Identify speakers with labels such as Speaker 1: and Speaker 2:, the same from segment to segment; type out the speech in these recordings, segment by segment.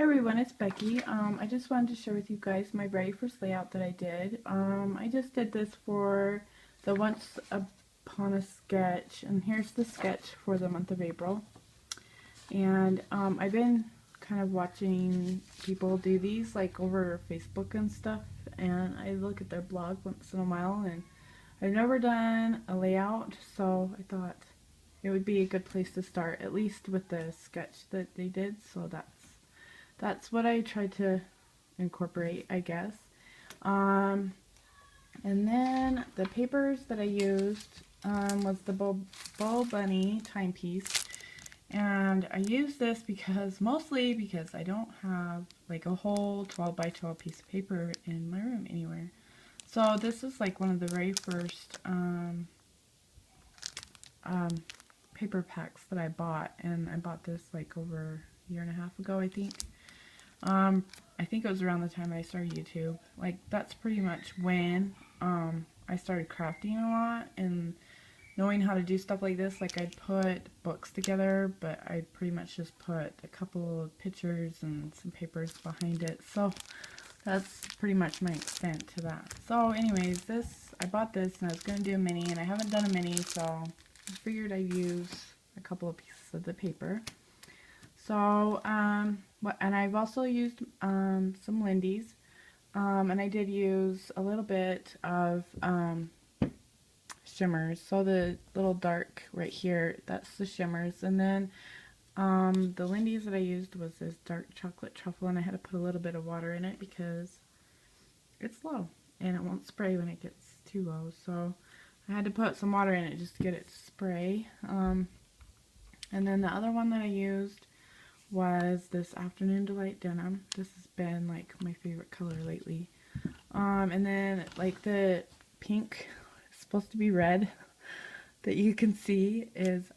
Speaker 1: Hey everyone, it's Becky. I just wanted to share with you guys my very first layout that I did. I just did this for the Once Upon a Sketch, and here's the sketch for the month of April. And I've been kind of watching people do these like over Facebook and stuff, and I look at their blog once in a while, and I've never done a layout, so I thought it would be a good place to start, at least with the sketch that they did. So that's what I tried to incorporate, I guess. And then the papers that I used was the Bo Bunny timepiece. And I use this mostly because I don't have like a whole 12 by 12 piece of paper in my room anywhere. So this is like one of the very first paper packs that I bought. And I bought this like over a year and a half ago, I think. I think it was around the time I started YouTube. Like, that's pretty much when I started crafting a lot and knowing how to do stuff like this. Like, I'd put books together, but I pretty much just put a couple of pictures and some papers behind it. So that's pretty much my extent to that. So anyways, I bought this and I was going to do a mini, and I haven't done a mini, so I figured I'd use a couple of pieces of the paper. So, and I've also used some Lindy's, and I did use a little bit of shimmers. So the little dark right here, that's the shimmers. And then the Lindy's that I used was this dark chocolate truffle, and I had to put a little bit of water in it because it's low, and it won't spray when it gets too low. So I had to put some water in it just to get it to spray. And then the other one that I used was this Afternoon Delight denim. This has been like my favorite color lately. And then like the pink, it's supposed to be red, that you can see is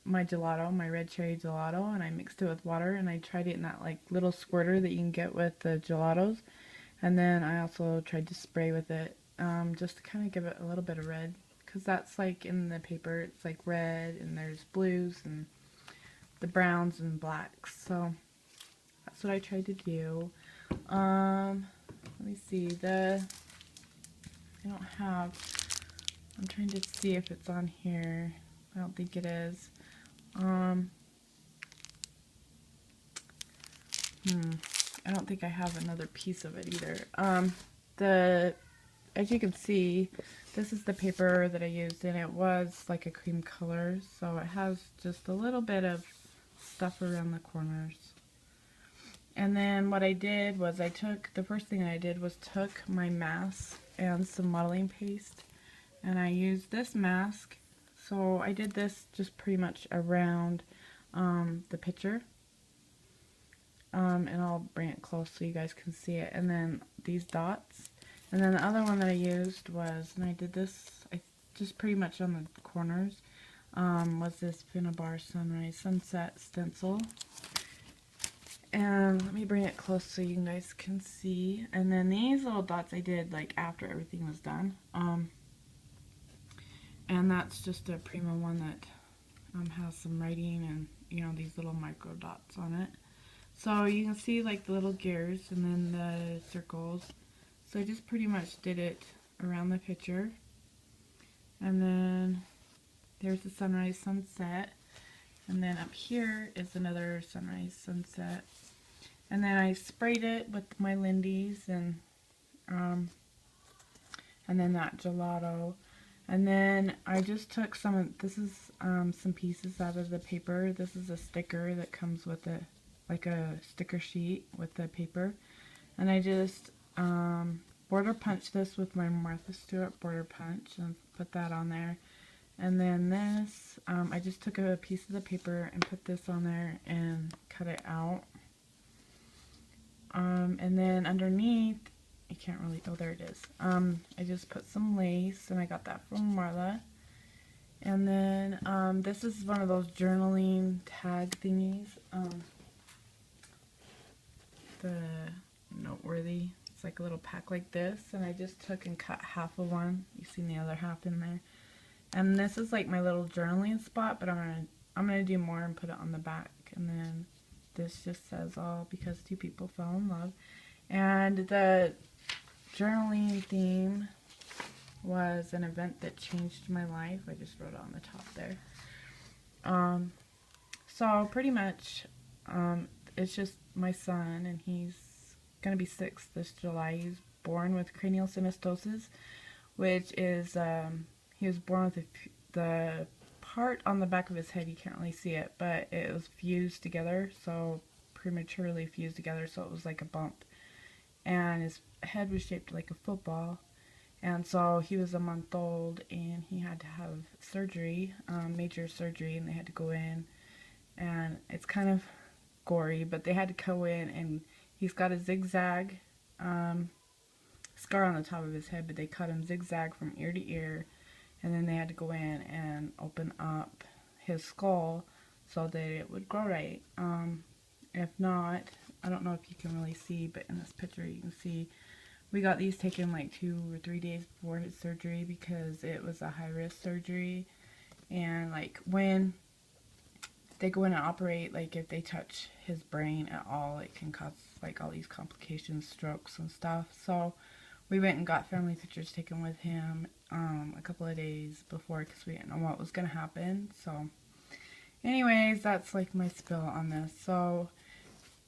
Speaker 1: my gelato, my red cherry gelato, and I mixed it with water, and I tried it in that like little squirter that you can get with the gelatos. And then I also tried to spray with it just to kind of give it a little bit of red, because that's like in the paper, it's like red, and there's blues and the browns and blacks. So that's what I tried to do. Let me see, I don't have, I'm trying to see if it's on here. I don't think it is. I don't think I have another piece of it either. As you can see, this is the paper that I used, and it was like a cream color, so it has just a little bit of stuff around the corners. And then what I did was the first thing I did was took my mask and some modeling paste, and I used this mask. So I did this just pretty much around the picture. And I'll bring it close so you guys can see it. And then these dots. And then the other one that I used was, and I did this just pretty much on the corners, was this Finnabar Sunrise Sunset stencil. And let me bring it close so you guys can see. And then these little dots I did like after everything was done. And that's just a Prima one that has some writing and, you know, these little micro dots on it. So you can see like the little gears and then the circles. So I just pretty much did it around the picture. And then there's the sunrise sunset. And then up here is another sunrise sunset. And then I sprayed it with my Lindy's and then that gelato. And then I just took this is some pieces out of the paper. This is a sticker that comes with it, like a sticker sheet with the paper. And I just border punched this with my Martha Stewart border punch and put that on there. And then this, I just took a piece of the paper and put this on there and cut it out. And then underneath, you can't really, oh there it is. I just put some lace, and I got that from Marla. And then this is one of those journaling tag thingies. The Noteworthy. It's like a little pack like this, and I just took and cut half of one. You've seen the other half in there. And this is like my little journaling spot, but I'm gonna do more and put it on the back. And then this just says all because two people fell in love. And the journaling theme was an event that changed my life. I just wrote it on the top there. So pretty much, it's just my son, and he's going to be 6 this July. He's born with cranial synostosis, which is, he was born with the part on the back of his head, you can't really see it, but it was fused together, so prematurely fused together, so it was like a bump. And his head was shaped like a football. And so he was a month old, and he had to have surgery, major surgery, and they had to go in. And it's kind of gory, but they had to go in, and he's got a zigzag scar on the top of his head, but they cut him zigzag from ear to ear. And then they had to go in and open up his skull so that it would grow right. If not, I don't know if you can really see, but in this picture you can see we got these taken like 2 or 3 days before his surgery because it was a high-risk surgery. And like when they go in and operate, like if they touch his brain at all, it can cause like all these complications, strokes and stuff. So we went and got family pictures taken with him a couple of days before because we didn't know what was going to happen. So anyways, that's like my spill on this. So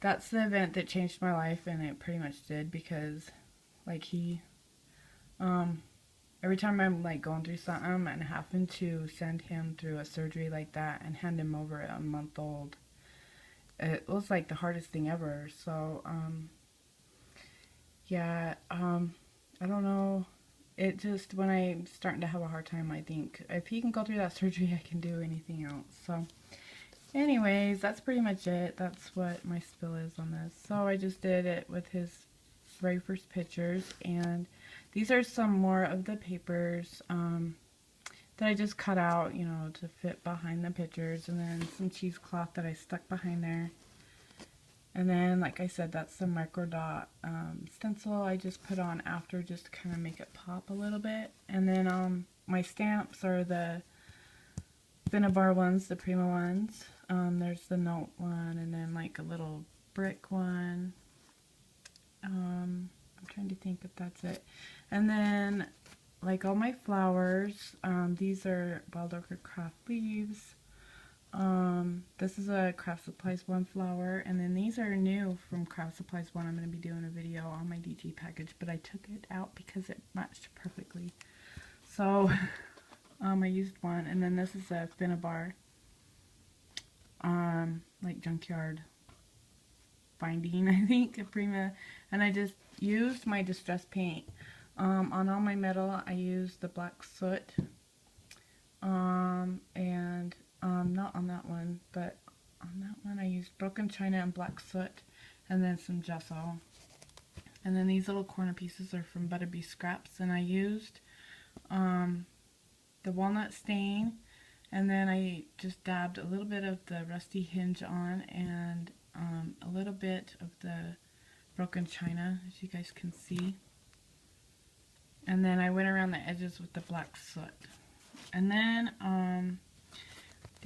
Speaker 1: that's the event that changed my life, and it pretty much did because like he, every time I'm like going through something and having to send him through a surgery like that and hand him over at a month old, it was like the hardest thing ever. So, yeah, I don't know. It just, when I'm starting to have a hard time, I think if he can go through that surgery, I can do anything else. So, anyways, that's pretty much it. That's what my spill is on this. So, I just did it with his very first pictures, and these are some more of the papers that I just cut out, you know, to fit behind the pictures, and then some cheesecloth that I stuck behind there. And then, like I said, that's the micro dot stencil I just put on after just to kind of make it pop a little bit. And then my stamps are the Finnabar ones, the Prima ones. There's the note one, and then like a little brick one. I'm trying to think if that's it. And then, like all my flowers, these are Wild Orchid Craft leaves. This is a Craft Supplies 1 flower, and then these are new from Craft Supplies 1. I'm going to be doing a video on my DG package, but I took it out because it matched perfectly. So, I used one, and then this is a Finnabar, like junkyard binding, I think, a Prima, and I just used my distress paint. On all my metal, I used the black soot, and not on that one, but on that one I used broken china and black soot, and then some gesso. And then these little corner pieces are from Butterbee Scraps, and I used the walnut stain, and then I just dabbed a little bit of the rusty hinge on, and a little bit of the broken china, as you guys can see. And then I went around the edges with the black soot. And then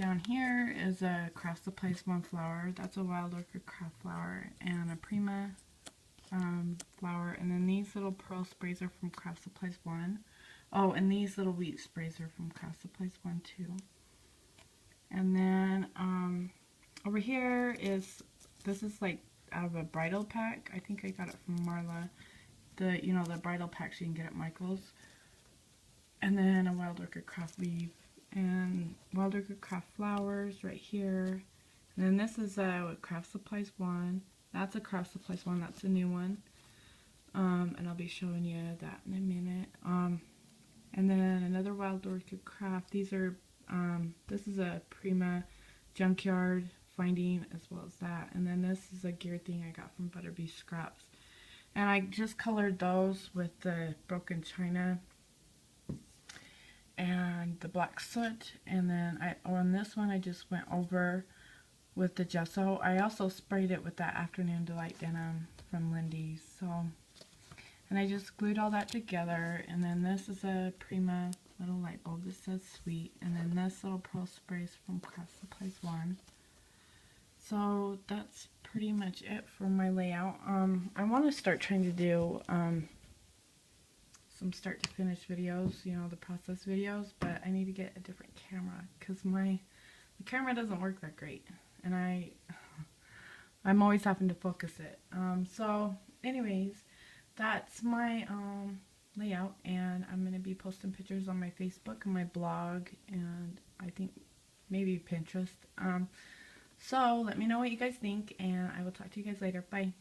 Speaker 1: down here is a Craft Supplies 1 flower. That's a Wild Orchid Craft flower, and a Prima flower. And then these little pearl sprays are from Craft Supplies 1. Oh, and these little wheat sprays are from Craft Supplies 1 too. And then over here is, this is like out of a bridal pack. I think I got it from Marla. The, you know, the bridal packs you can get at Michael's. And then a Wild Orchid Craft leaf, and Wild Orchid Craft flowers right here. And then this is a Craft Supplies 1. That's a Craft Supplies 1. That's a new one. And I'll be showing you that in a minute. And then another Wild Orchid Craft. These are, this is a Prima Junkyard Finding as well as that. And then this is a gear thing I got from Butterbee Scraps. And I just colored those with the broken china and the black soot. And then on this one I just went over with the gesso. I also sprayed it with that Afternoon Delight denim from Lindy's. So, and I just glued all that together. And then this is a Prima little light bulb that says Sweet. And then this little pearl spray is from Craft Supplies 1. So that's pretty much it for my layout. I want to start trying to do some start to finish videos, you know, the process videos, but I need to get a different camera because the camera doesn't work that great, and I'm always having to focus it. So anyways, that's my layout, and I'm going to be posting pictures on my Facebook and my blog, and I think maybe Pinterest. So let me know what you guys think, and I will talk to you guys later. Bye.